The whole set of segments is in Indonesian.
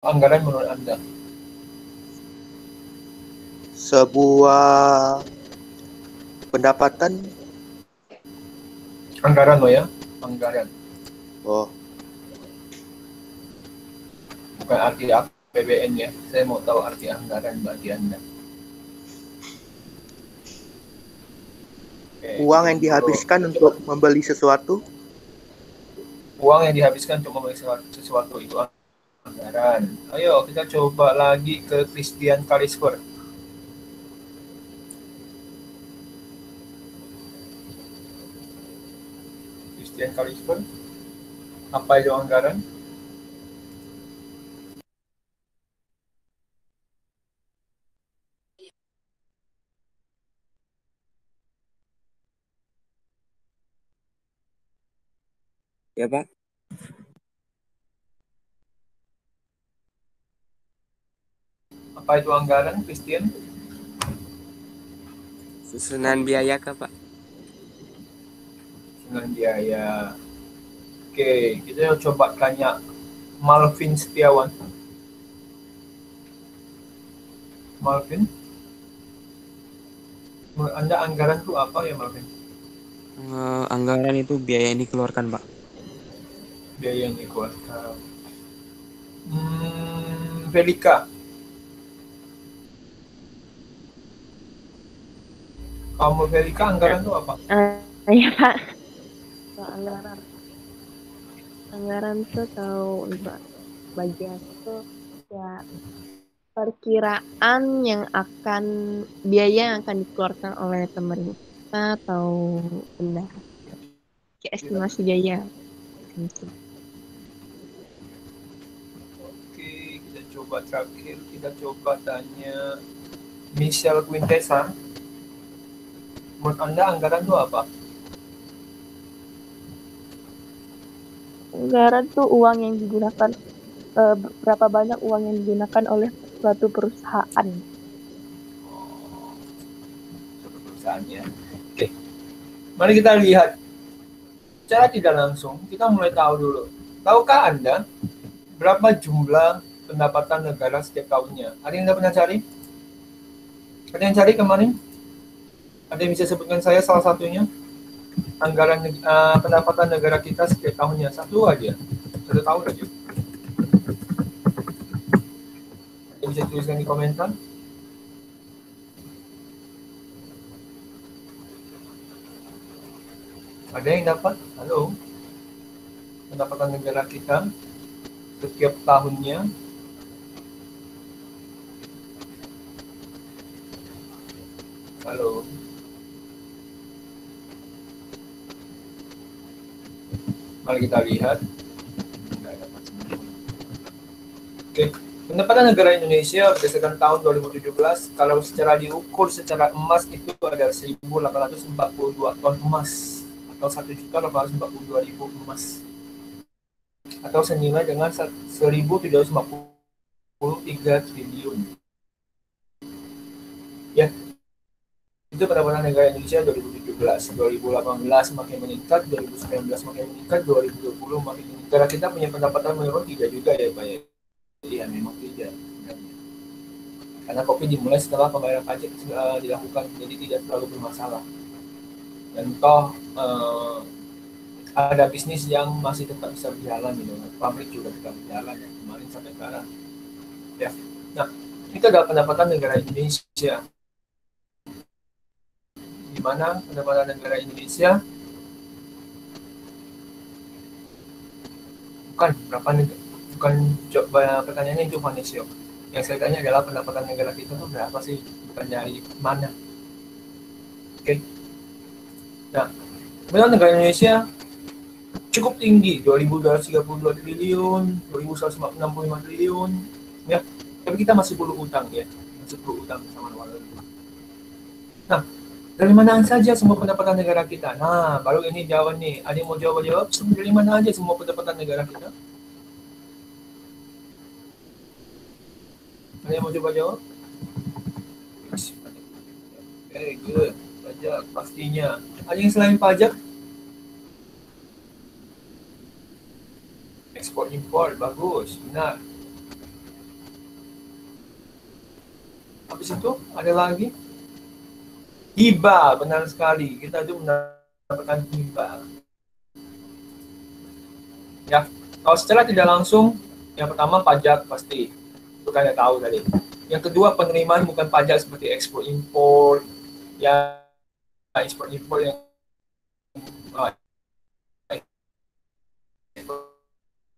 anggaran menurut Anda? Sebuah pendapatan. Anggaran loh ya, anggaran. Oh, Bukan arti APBN ya. Saya mau tahu arti anggaran bagi Anda. Oke, uang minum yang dulu. dihabiskan Kita coba. untuk membeli sesuatu. Uang yang dihabiskan untuk membeli sesuatu itu anggaran. Ayo kita coba lagi ke Christian Kalisper. Christian Kalisper, apa itu anggaran? Ya Pak, Apa itu anggaran, Christian? susunan biaya kah Pak? Dengan biaya. Oke, kita coba tanya Malvin Setiawan. Malvin, menurut Anda anggaran itu apa ya, Malvin? Anggaran itu biaya yang dikeluarkan Pak. Biaya yang dikeluarkan. Velika, kamu Velika anggaran itu apa? Ya Pak, anggaran tuh tahu untuk bagian itu ya perkiraan yang akan biaya yang akan dikeluarkan oleh pemerintah atau benda, kayak estimasi biaya gitu. Oke, kita coba terakhir, kita coba tanya Michelle Quintessa. Menurut Anda anggaran itu apa? Anggaran tuh uang yang digunakan, berapa banyak uang yang digunakan oleh suatu perusahaan. Suatu perusahaannya. Oke, mari kita lihat. Secara tidak langsung, kita mulai tahu dulu. Tahukah Anda berapa jumlah pendapatan negara setiap tahunnya? Ada yang pernah cari? Ada yang cari kemarin? Ada yang bisa sebutkan saya salah satunya? Anggaran pendapatan negara kita setiap tahunnya. Satu aja. Satu tahun aja. Ada yang bisa tuliskan di komentar? Ada yang dapat? Halo? Pendapatan negara kita setiap tahunnya. Halo? Mari kita lihat. Oke, pendapatan negara Indonesia berdasarkan tahun 2017, kalau secara diukur secara emas itu ada 1.842 ton emas atau 1.842.000 emas atau senilai dengan 1.753 triliun. Ya, itu pendapatan negara Indonesia 2017, 2018 makin meningkat, 2019 makin meningkat, 2020 makin meningkat. Negara kita punya pendapatan menurun tidak juga ya Pak ya? Iya memang tidak. Karena kopi dimulai setelah pembayaran pajak dilakukan, jadi tidak terlalu bermasalah. Dan toh ada bisnis yang masih tetap bisa berjalan gitu, pabrik juga tetap berjalan ya kemarin sampai sekarang. Ya, nah itu adalah pendapatan negara Indonesia. Di mana pendapatan negara Indonesia bukan coba pertanyaannya itu Vanesio. Yang saya tanya adalah pendapatan negara kita itu berapa sih, bukan dari mana. Oke. Nah, pendapatan negara Indonesia cukup tinggi, 2.232 triliun, 2.165 triliun, ya. Tapi kita masih perlu utang ya, masih perlu utang sama luar negeri. Nah, dari mana saja semua pendapatan negara kita? Nah, baru ini jawaban nih. Ada yang mau jawab? Dari mana aja semua pendapatan negara kita? Ada yang mau coba jawab? Oke, good. Pajak pastinya. Ada yang selain pajak? Ekspor impor, bagus, benar. Habis itu ada lagi hibah, benar sekali. Kita itu mendapatkan hibah. Ya, kalau secara tidak langsung, yang pertama pajak pasti, itu kan ya tahu tadi. Yang kedua penerimaan bukan pajak seperti ekspor impor, ya ekspor impor yang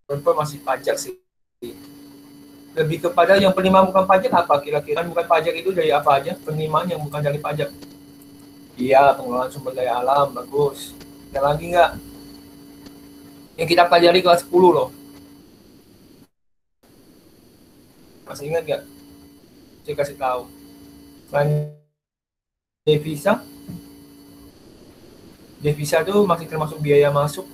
impor masih pajak sih. Lebih kepada yang penerimaan bukan pajak apa kira-kira? Bukan pajak itu dari apa aja? Penerimaan yang bukan dari pajak. Iya, pengelolaan sumber daya alam, bagus. Ada lagi nggak? Yang kita pelajari kelas 10 loh. Masih ingat nggak? Saya kasih tahu. Selain devisa, devisa itu masih termasuk biaya masuk,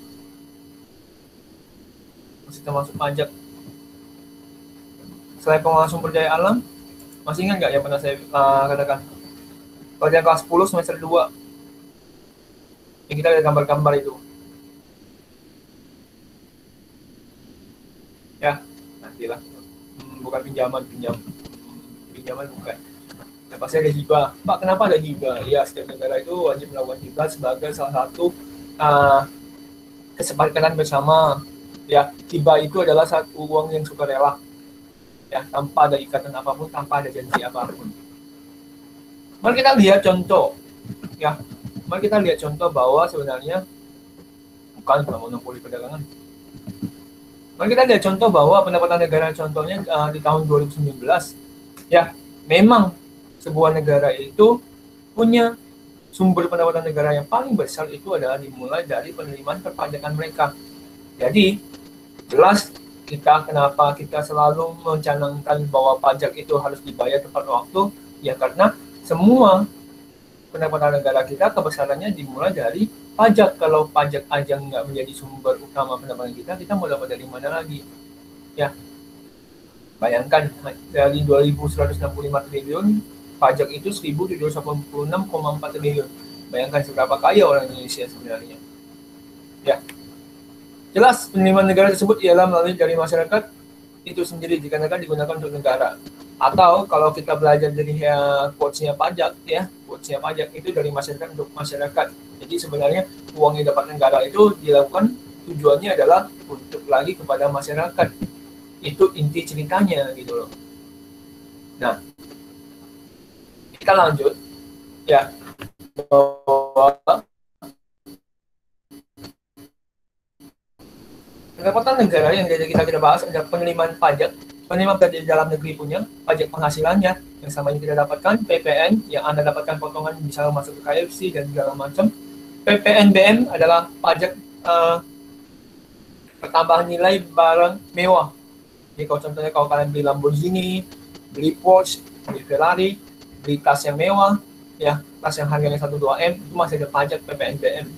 masih termasuk pajak. Selain pengelolaan sumber daya alam, masih ingat nggak yang pernah saya katakan? Pelajaran kelas 10 semester 2, yang kita ada gambar-gambar itu. Ya, nantilah. Bukan pinjaman bukan. Nah, pasti ada hibah. Pak, kenapa ada hibah? Ya, setiap negara itu wajib melakukan hibah sebagai salah satu kesepakatan bersama. Ya, hibah itu adalah satu uang yang sukarela. Ya, tanpa ada ikatan apapun, tanpa ada janji apapun. Mari kita lihat contoh. Ya, mari kita lihat contoh bahwa sebenarnya bukan monopoli perdagangan. Mari kita lihat contoh bahwa pendapatan negara contohnya di tahun 2019, ya memang sebuah negara itu punya sumber pendapatan negara yang paling besar itu adalah dimulai dari penerimaan perpajakan mereka. Jadi jelas kenapa kita selalu mencanangkan bahwa pajak itu harus dibayar tepat waktu, ya karena semua pendapatan negara kita kebesarannya dimulai dari pajak. Kalau pajak aja nggak menjadi sumber utama pendapatan kita mau dapat dari mana lagi? Ya, bayangkan dari 2.165 triliun, pajak itu 1.786,4 triliun. Bayangkan seberapa kaya orang Indonesia sebenarnya. Ya, jelas penerimaan negara tersebut ialah melalui dari masyarakat itu sendiri digunakan untuk negara. Atau kalau kita belajar dari quotes-nya pajak, ya quotes-nya pajak itu dari masyarakat untuk masyarakat. Jadi sebenarnya uang yang dapat negara itu dilakukan tujuannya adalah untuk lagi kepada masyarakat. Itu inti ceritanya gitu loh. Nah, kita lanjut ya bahwa pendapatan negara yang kita bahas ada penerimaan pajak di dalam negeri punya, pajak penghasilannya yang sama yang kita dapatkan, PPN yang Anda dapatkan potongan misalnya masuk ke KFC dan segala macam. PPNBM adalah pajak pertambahan nilai barang mewah. Jadi kalau contohnya kalau kalian beli Lamborghini, beli Porsche, beli Ferrari, beli tas yang mewah, ya tas yang harganya 1-2 M, itu masih ada pajak PPNBM.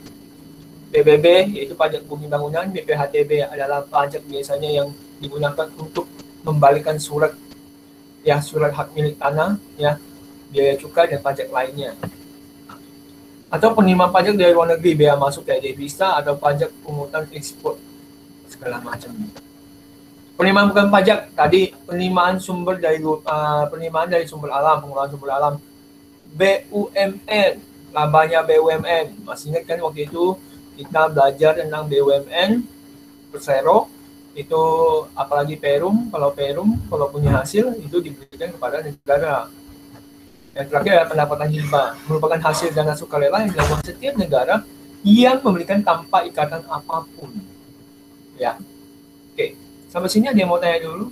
PBB yaitu pajak bumi bangunan, BPHTB adalah pajak biasanya yang digunakan untuk membalikan surat hak milik tanah, ya biaya cukai dan pajak lainnya. Atau penerimaan pajak dari luar negeri, bea masuk kayak devisa atau pajak pungutan ekspor segala macam. Penerimaan bukan pajak tadi, penerimaan dari sumber alam, pengelolaan sumber alam. BUMN, labanya BUMN. Masih ingat kan waktu itu kita belajar tentang BUMN, Persero, itu apalagi Perum, kalau punya hasil itu diberikan kepada negara. Yang terakhir adalah pendapatan hibah, merupakan hasil dana sukarela yang dilakukan setiap negara yang memberikan tanpa ikatan apapun. Ya, oke. Sampai sini ada yang mau tanya dulu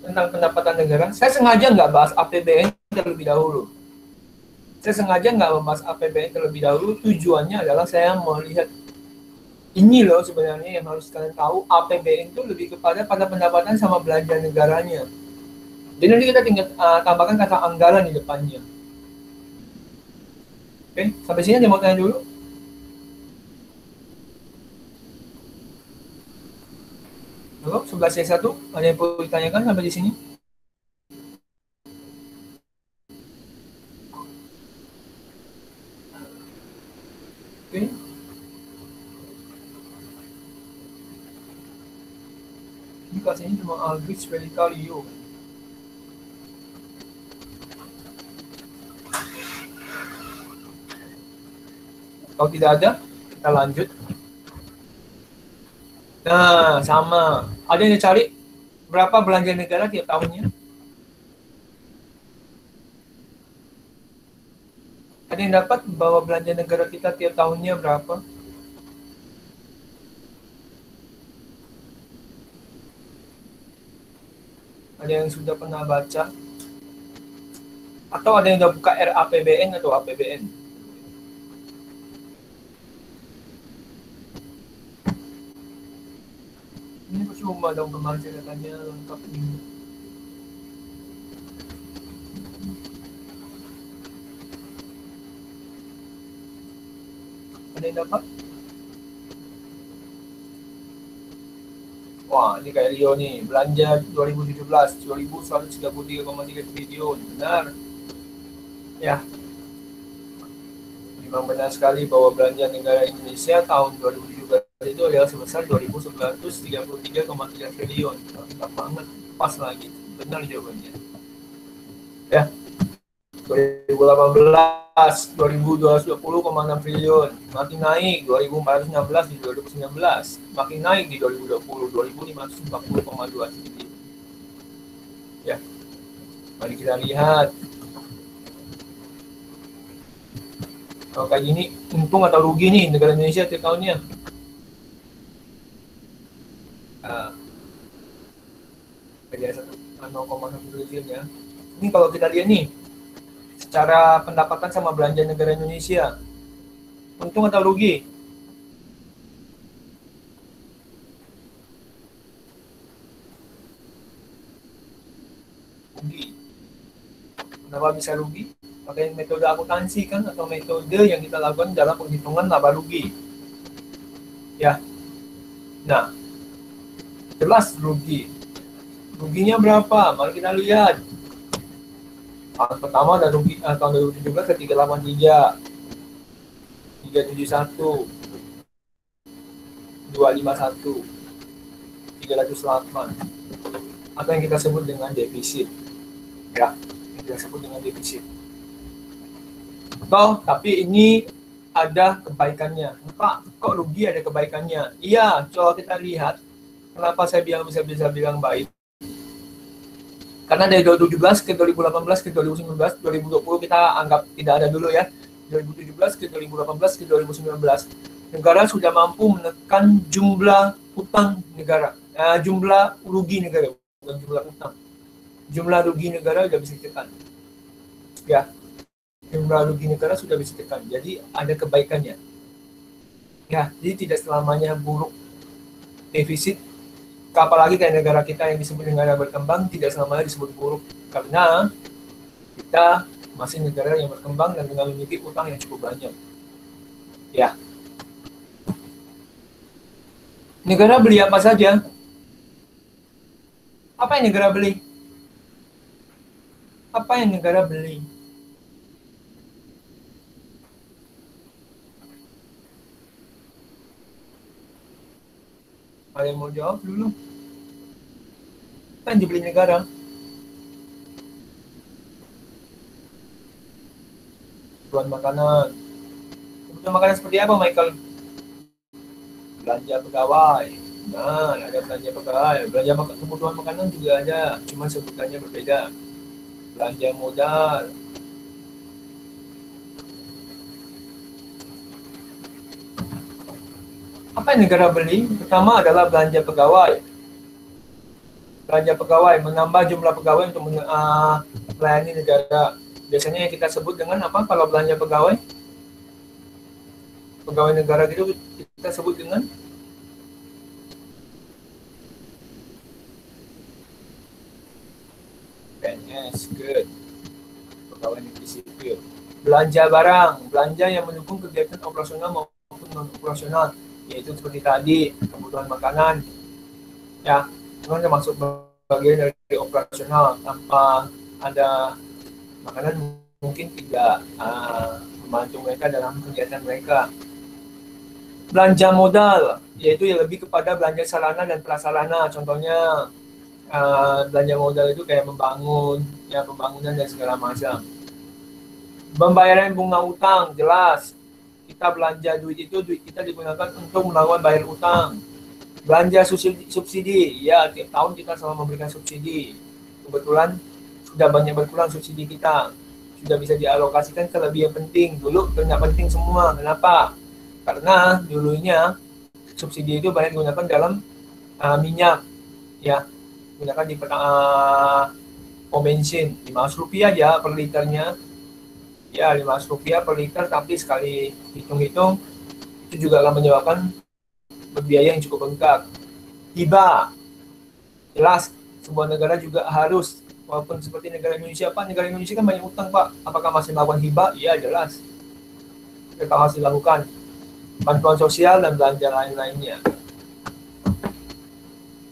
tentang pendapatan negara? Saya sengaja nggak bahas APBN terlebih dahulu. Tujuannya adalah saya mau lihat ini loh sebenarnya yang harus kalian tahu. APBN itu lebih kepada pendapatan sama belanja negaranya. Jadi nanti kita tinggal tambahkan kata anggaran di depannya. Oke, sampai sini ada yang mau tanya dulu? Halo, 11C1, ada yang perlu ditanyakan sampai di sini? Oke. Ini kelas ini cuma Albridge Medical U. Kalau tidak ada, kita lanjut. Nah, sama. Ada yang dicari berapa belanja negara tiap tahunnya? Ada yang dapat bahwa belanja negara kita tiap tahunnya berapa? Ada yang sudah pernah baca? Atau ada yang sudah buka RAPBN atau APBN? Ini percuma dong kemarin ceritanya lengkap ini. Ada yang dapat? Wah, ini kayak Rio nih, belanja 2017, 2.133,3 triliun, benar. Ya, memang benar sekali bahwa belanja negara Indonesia tahun 2017 itu adalah sebesar 2.933,3 triliun. Mantap banget, pas lagi, benar jawabannya. Ya, 2018, 2.220,6 triliun, makin naik 2.416 di 2019, makin naik di 2020, 2.540,2 triliun. Ya, mari kita lihat. Kalau kayak gini, untung atau rugi nih negara Indonesia tiap tahunnya? Jadi 0,1 triliun ya. Ini kalau kita lihat nih, secara pendapatan sama belanja negara Indonesia, untung atau rugi? Rugi. Kenapa bisa rugi? Pakai metode akuntansi kan, atau metode yang kita lakukan dalam penghitungan laba rugi. Ya. Nah, jelas rugi. Ruginya berapa? Mari kita lihat. Pertama ada rugi tahun 2017 ke 383, 371, 251, 308. Atau yang kita sebut dengan defisit. Ya, yang kita sebut dengan defisit. Tapi ini ada kebaikannya. Pak, kok rugi ada kebaikannya? Iya, coba kita lihat. Kenapa saya bisa bilang baik? Karena dari 2017 ke 2018 ke 2019, 2020 kita anggap tidak ada dulu ya. 2017 ke 2018 ke 2019, negara sudah mampu menekan jumlah utang negara. Jumlah rugi negara, bukan jumlah utang. Jumlah rugi negara sudah bisa ditekan. Ya, jumlah rugi negara sudah bisa ditekan. Jadi ada kebaikannya. Ya, jadi tidak selamanya buruk defisit. Apalagi kayak negara kita yang disebut negara berkembang tidak selamanya disebut buruk, karena kita masih negara yang berkembang dan dengan memiliki utang yang cukup banyak. Ya. Negara beli apa saja? Apa yang negara beli? Apa yang negara beli? Ada yang mau jawab dulu? Apa yang dibeli negara? Kebutuhan makanan. Kebutuhan makanan seperti apa, Michael? Belanja pegawai. Nah, ada belanja pegawai. Belanja kebutuhan makanan juga ada, cuma sebutannya berbeda. Belanja modal. Apa yang negara beli? Pertama adalah belanja pegawai. Belanja pegawai, menambah jumlah pegawai untuk melayani negara. Biasanya yang kita sebut dengan apa kalau belanja pegawai? Pegawai negara gitu kita sebut dengan PNS, good. Pegawai negeri sipil. Belanja barang, belanja yang mendukung kegiatan operasional maupun non-operasional, yaitu seperti tadi kebutuhan makanan, ya, itu termasuk bagian dari operasional. Tanpa ada makanan mungkin tidak membantu mereka dalam kegiatan mereka. Belanja modal, yaitu yang lebih kepada belanja sarana dan prasarana. Contohnya belanja modal itu kayak membangun, ya, pembangunan dan segala macam. Pembayaran bunga utang, jelas. kita belanja duit itu, duit kita digunakan untuk melakukan bayar utang. Belanja subsidi, ya tiap tahun kita selalu memberikan subsidi. Kebetulan sudah banyak berkurang subsidi kita, sudah bisa dialokasikan ke lebih yang penting. Dulu tidak penting semua. Kenapa? Karena dulunya subsidi itu banyak digunakan dalam minyak, ya, gunakan di pom bensin, Rp500 aja per liternya, ya Rp500 per liter, tapi sekali hitung-hitung itu juga akan menyebabkan biaya yang cukup bengkak. Hibah, jelas sebuah negara juga harus, walaupun seperti negara Indonesia, Pak, negara Indonesia kan banyak utang, Pak, apakah masih melakukan hibah? Iya, jelas kita harus dilakukan bantuan sosial dan belanja lain-lainnya.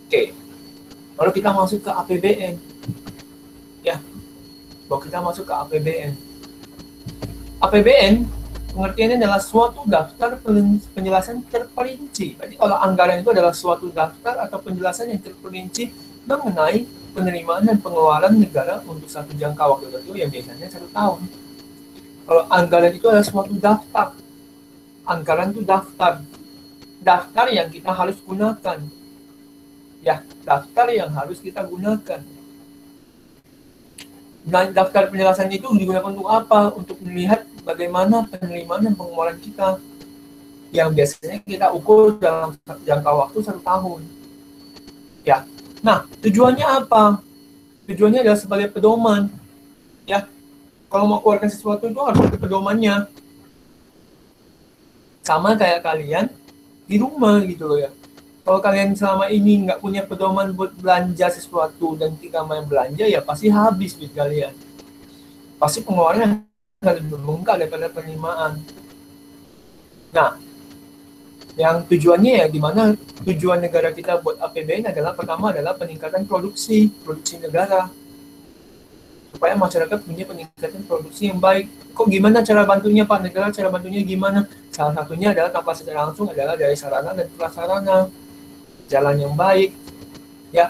Oke, lalu kita masuk ke APBN, ya, bahwa kita masuk ke APBN. APBN pengertiannya adalah suatu daftar penjelasan terperinci. Jadi kalau anggaran itu adalah suatu daftar atau penjelasan yang terperinci mengenai penerimaan dan pengeluaran negara untuk satu jangka waktu tertentu yang biasanya 1 tahun. Kalau anggaran itu adalah suatu daftar, anggaran itu daftar yang kita harus gunakan, ya, daftar yang harus kita gunakan. Nah, daftar penjelasan itu digunakan untuk apa? Untuk melihat bagaimana penerimaan dan pengeluaran kita yang biasanya kita ukur dalam jangka waktu 1 tahun. Ya, nah tujuannya apa? Tujuannya adalah sebagai pedoman. Ya, kalau mau keluarkan sesuatu itu harus ada pedomannya. Sama kayak kalian di rumah gitu loh ya. Kalau kalian selama ini nggak punya pedoman buat belanja sesuatu dan ketika main belanja, ya pasti habis duit kalian. Pasti pengeluaran akan lebih membengkak daripada penerimaan. Nah, yang tujuannya ya gimana tujuan negara kita buat APBN adalah pertama adalah peningkatan produksi negara. Supaya masyarakat punya peningkatan produksi yang baik. Kok gimana cara bantunya Pak negara? Cara bantunya gimana? Salah satunya adalah tanpa secara langsung adalah dari sarana dan prasarana. Jalan yang baik, ya,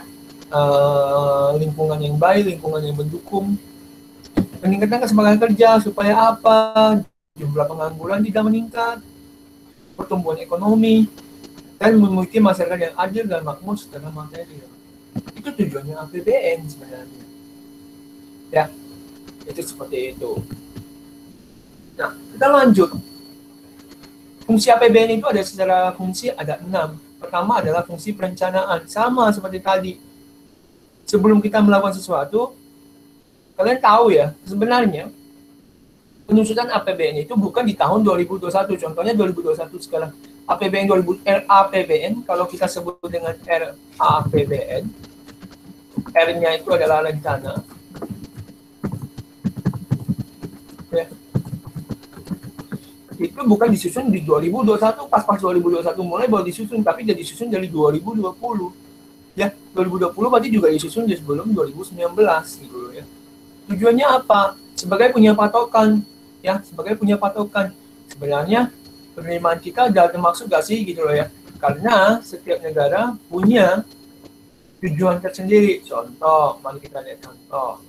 lingkungan yang baik, lingkungan yang mendukung, peningkatan kesempatan kerja supaya apa? Jumlah pengangguran tidak meningkat, pertumbuhan ekonomi, dan memiliki masyarakat yang adil dan makmur secara material. Itu tujuannya APBN sebenarnya. Ya, itu seperti itu. Nah, kita lanjut. Fungsi APBN itu ada secara fungsi ada 6. Pertama adalah fungsi perencanaan, sama seperti tadi. Sebelum kita melakukan sesuatu, kalian tahu ya, sebenarnya penyusunan APBN itu bukan di tahun 2021. Contohnya 2021 sekarang. APBN RAPBN, kalau kita sebut dengan RAPBN, R-nya itu adalah rencana. Ya. Itu bukan disusun di 2021, pas 2021 mulai baru disusun, tapi dia disusun dari 2020. Ya, 2020 berarti juga disusun di sebelum 2019 gitu ya. Tujuannya apa? Sebagai punya patokan, ya, sebagai punya patokan. Sebenarnya penerimaan kita ada termasuk gak sih gitu loh ya. Karena setiap negara punya tujuan tersendiri. Contoh, mari kita lihat contoh.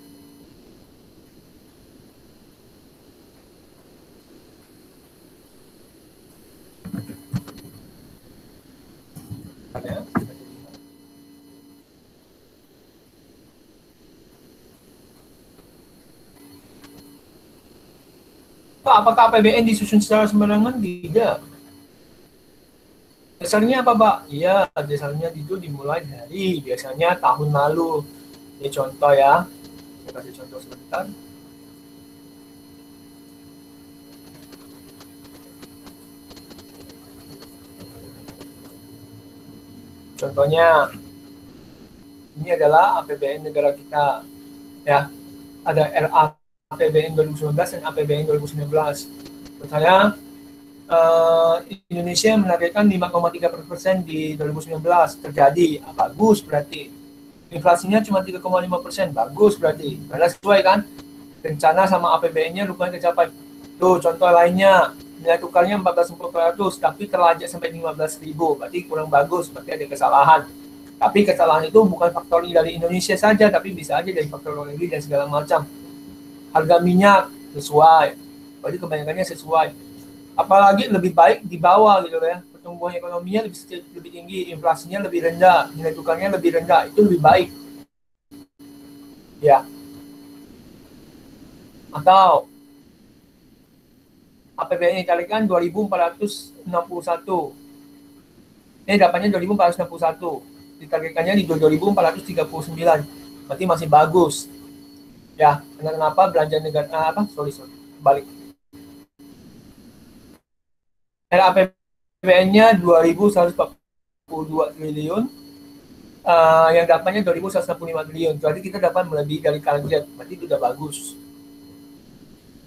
Pak, apakah APBN disusun secara sembarangan? Tidak. Dasarnya apa, Pak? Iya, dasarnya itu dimulai dari biasanya tahun lalu. Ini contoh ya. Saya kasih contoh sebentar. Contohnya, ini adalah APBN negara kita. Ya, ada RAPBN 2019 dan APBN 2019. Misalnya, Indonesia menargetkan 5,3% di 2019 terjadi, bagus berarti. Inflasinya cuma 3,5%, bagus berarti. Karena sesuai kan, rencana sama APBN-nya rupanya tercapai. Tuh contoh lainnya, nilai tukarnya 14.400, tapi terlajak sampai 15.000, berarti kurang bagus, berarti ada kesalahan. Tapi kesalahan itu bukan faktor dari Indonesia saja, tapi bisa aja dari faktor luar negeri dan segala macam. Harga minyak sesuai, berarti kebanyakannya sesuai. Apalagi lebih baik di bawah gitu ya. Pertumbuhan ekonominya lebih tinggi, inflasinya lebih rendah, nilai tukarnya lebih rendah, itu lebih baik. Ya. Atau APBN ditarikan 2.461. Ini dapatnya 2.461. Ditargetkannya di 2.439. Berarti masih bagus. Ya, kenapa belanja negara balik. RAPBN-nya 2.142 triliun. Yang dapatnya 2.165 triliun. Jadi kita dapat melebihi dari target. Berarti itu udah bagus.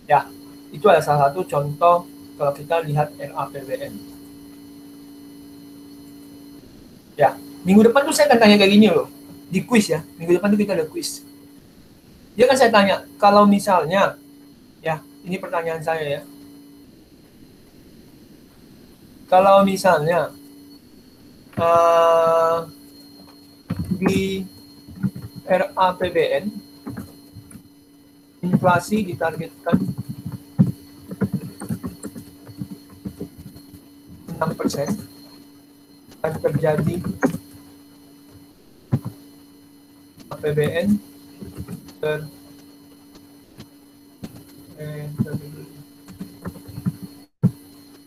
Ya, itu adalah salah satu contoh kalau kita lihat RAPBN. Ya, minggu depan tuh saya akan tanya kayak gini loh, di quiz ya. Minggu depan tuh kita ada quiz. Dia kan saya tanya, kalau misalnya, ya, ini pertanyaan saya ya. Kalau misalnya di RAPBN inflasi ditargetkan 6%, dan terjadi APBN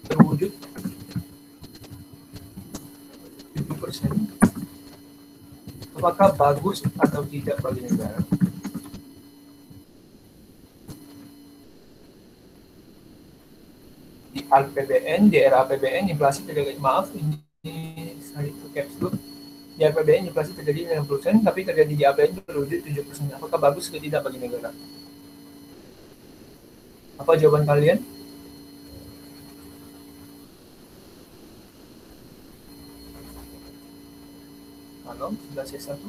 terwujud 7%. Apakah bagus atau tidak bagi negara? Di APBN, di RAPBN inflasi terjadi, maaf ini saya itu caps lock. Di APBN inflasi terjadi 6%, tapi terjadi di APBN terwujud 7%. Apakah bagus atau tidak bagi negara? Apa jawaban kalian? Halo, 11C1.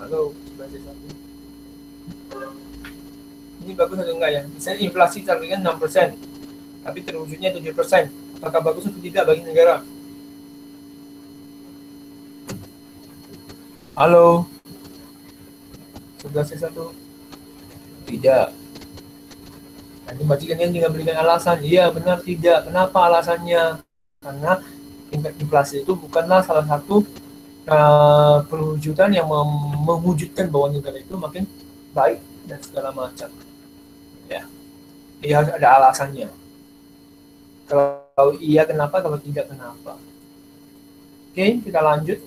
Halo, 11C1. Ini bagus atau enggak ya? Misalnya inflasi targetnya 6%, tapi terwujudnya 7%. Apakah bagus atau tidak bagi negara? Halo, 11C1. Tidak. Nanti bagikan yang tinggal berikan alasan. Iya, benar tidak. Kenapa alasannya? Karena tingkat inflasi itu bukanlah salah satu perwujudan yang mewujudkan bahwa negara itu makin baik dan segala macam. Ya, dia harus ada alasannya. Kalau iya kenapa, kalau tidak kenapa. Oke, kita lanjut.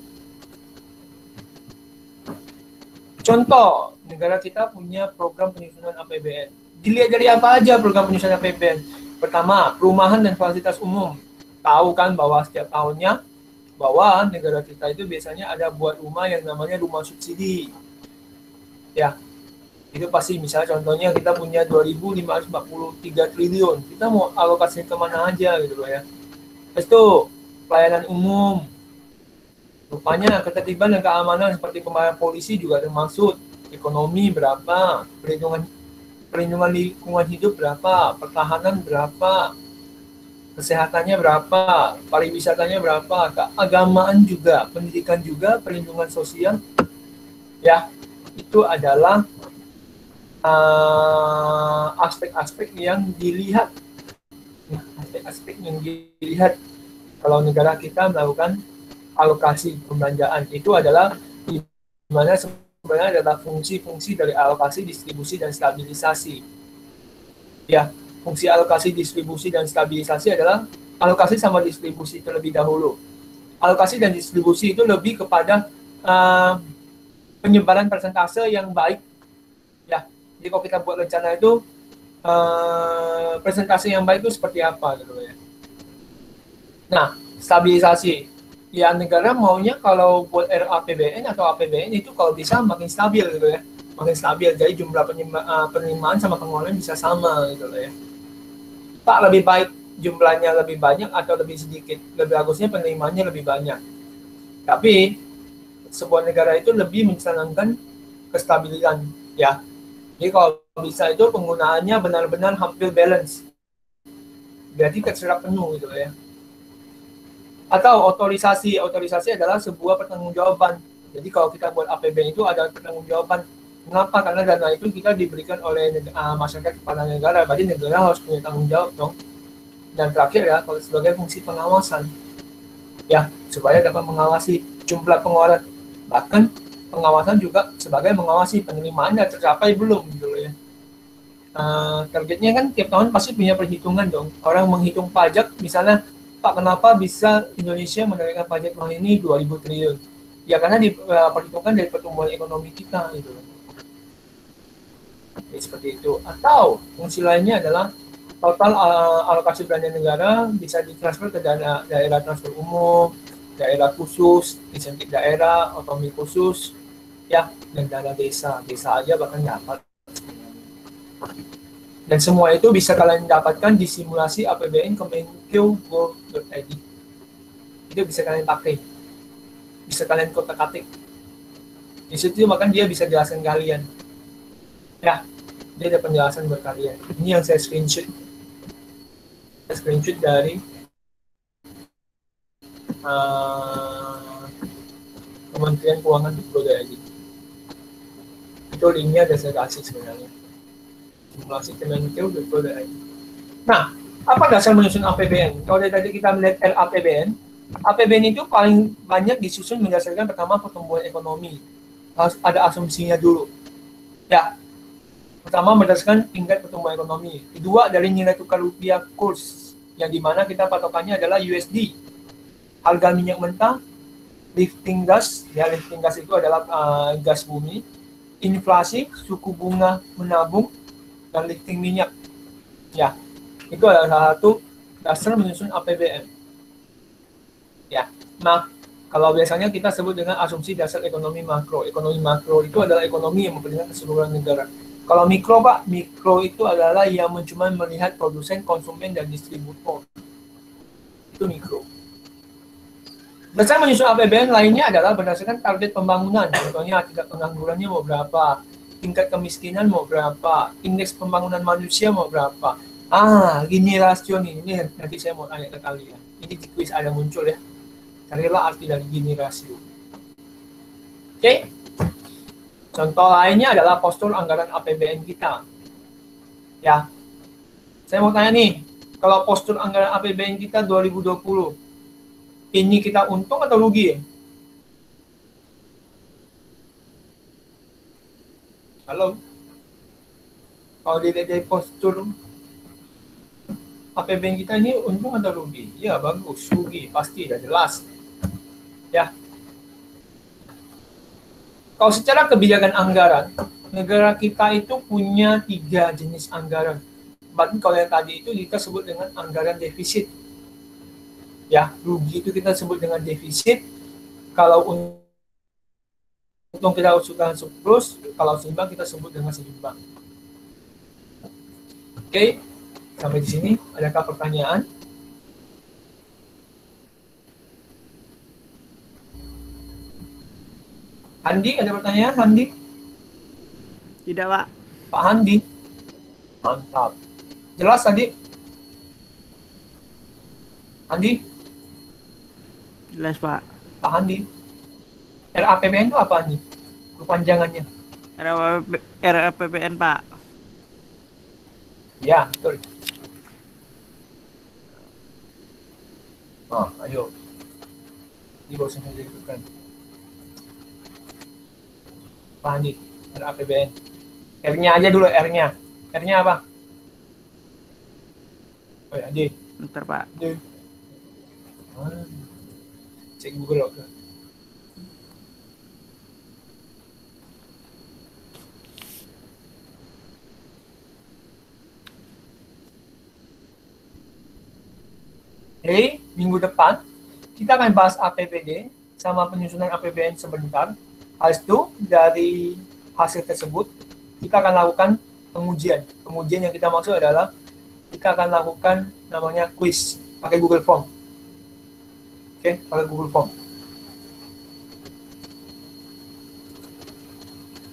Contoh, negara kita punya program penyusunan APBN. Dilihat dari apa aja program penyusunan APBN? Pertama, perumahan dan fasilitas umum. Tahu kan bahwa setiap tahunnya bahwa negara kita itu biasanya ada buat rumah yang namanya rumah subsidi. Ya, itu pasti misalnya contohnya kita punya 2.543 triliun. Kita mau alokasinya kemana aja gitu loh ya. Terus itu pelayanan umum. Rupanya ketertiban dan keamanan seperti pembayaran polisi juga termasuk. Ekonomi berapa, perlindungan lingkungan hidup berapa, pertahanan berapa, kesehatannya berapa, pariwisatanya berapa, keagamaan juga, pendidikan juga, perlindungan sosial. Ya, itu adalah aspek-aspek yang dilihat. Aspek-aspek yang dilihat kalau negara kita melakukan alokasi pembelanjaan. Itu adalah di mana sebenarnya adalah fungsi-fungsi dari alokasi, distribusi, dan stabilisasi. Ya, fungsi alokasi, distribusi, dan stabilisasi adalah alokasi sama distribusi terlebih dahulu. Alokasi dan distribusi itu lebih kepada penyebaran persentase yang baik. Ya, jadi kalau kita buat rencana itu persentase yang baik itu seperti apa gitu ya. Nah, stabilisasi. Ya, negara maunya kalau buat RAPBN atau APBN itu kalau bisa makin stabil gitu ya. Makin stabil, jadi jumlah penerimaan sama pengeluaran bisa sama gitu loh ya. Pak, lebih baik jumlahnya lebih banyak atau lebih sedikit? Lebih bagusnya penerimaannya lebih banyak. Tapi sebuah negara itu lebih mencanangkan kestabilan ya. Jadi kalau bisa itu penggunaannya benar-benar hampir balance. Berarti terserap penuh gitu ya. Atau otorisasi adalah sebuah pertanggungjawaban. Jadi kalau kita buat APBN itu ada pertanggungjawaban. Kenapa? Karena dana itu kita diberikan oleh masyarakat kepada negara, berarti negara harus punya tanggung jawab dong. Dan terakhir ya, kalau sebagai fungsi pengawasan, ya supaya dapat mengawasi jumlah pengeluaran. Bahkan pengawasan juga sebagai mengawasi penerimaannya tercapai belum gitu loh ya. Targetnya kan tiap tahun pasti punya perhitungan dong. Orang menghitung pajak, misalnya, Pak, kenapa bisa Indonesia menaikkan pajak tahun ini 2000 triliun? Ya karena diperhitungkan dari pertumbuhan ekonomi kita gitu. Jadi seperti itu. Atau fungsi lainnya adalah total alokasi belanja negara bisa ditransfer ke daerah transfer umum, daerah khusus, insentif daerah, otonomi khusus, ya, dan dana desa. Desa aja bahkan dapat. Dan semua itu bisa kalian dapatkan di simulasi APBN Kemenkeu.go.id. Itu bisa kalian pakai. Bisa kalian kotak-katik. Di situ bahkan dia bisa jelaskan kalian. Ya, dia ada penjelasan buat kalian. Ini yang saya screenshot. Saya screenshot dari Kementerian Keuangan.go.id. Itu linknya ada saya kasih sebenarnya. Simulasi Kemenkeu.go.id. Nah, apa dasar menyusun APBN? Kalau dari tadi kita melihat RAPBN, APBN itu paling banyak disusun berdasarkan pertama pertumbuhan ekonomi. Harus ada asumsinya dulu. Ya, pertama berdasarkan tingkat pertumbuhan ekonomi. Kedua dari nilai tukar rupiah kurs, yang dimana kita patokannya adalah USD. Harga minyak mentah, lifting gas, ya lifting gas itu adalah gas bumi, inflasi, suku bunga menabung, dan lifting minyak. Ya, itu adalah salah satu dasar menyusun APBN. Ya, nah kalau biasanya kita sebut dengan asumsi dasar ekonomi makro. Ekonomi makro itu adalah ekonomi yang memperlihatkan keseluruhan negara. Kalau mikro, Pak, mikro itu adalah yang cuma melihat produsen, konsumen, dan distributor. Itu mikro. Dasar menyusun APBN lainnya adalah berdasarkan target pembangunan. Contohnya tingkat penganggurannya mau berapa, tingkat kemiskinan mau berapa, indeks pembangunan manusia mau berapa. Gini rasio nih. Ini nanti saya mau tanya ke kalian. Ini di kuis ada muncul ya. Carilah arti dari Gini rasio. Oke. Contoh lainnya adalah postur anggaran APBN kita. Ya. Saya mau tanya nih, kalau postur anggaran APBN kita 2020, ini kita untung atau rugi ya? Halo? Kalau dilihat dari postur APBN kita ini untung atau rugi? Ya bagus, rugi, pasti, udah jelas. Ya. Kalau secara kebijakan anggaran, negara kita itu punya 3 jenis anggaran. Bahkan kalau yang tadi itu kita sebut dengan anggaran defisit. Ya, rugi itu kita sebut dengan defisit. Kalau untung kita usulkan surplus, kalau seimbang kita sebut dengan seimbang. Oke, sampai di sini. Adakah pertanyaan? Handi, ada pertanyaan, Handi? Tidak, Pak. Pak Handi? Mantap. Jelas tadi? Handi? Jelas, Pak. Pak Handi? RAPBN itu apa, Handi? Kepanjangannya? RAPBN, Pak. Ya, betul. Ayo. Ini baru saja dilakukan. Pak Handi, RAPBN. R-nya aja dulu, R-nya. R-nya apa? Oh ya, D. Bentar, Pak. D. Cek Google oke. Minggu depan kita akan bahas APBD sama penyusunan APBN sebentar. Habis itu dari hasil tersebut kita akan lakukan pengujian. Pengujian yang kita maksud adalah kita akan lakukan namanya quiz pakai Google Form. Oke, pakai Google Form.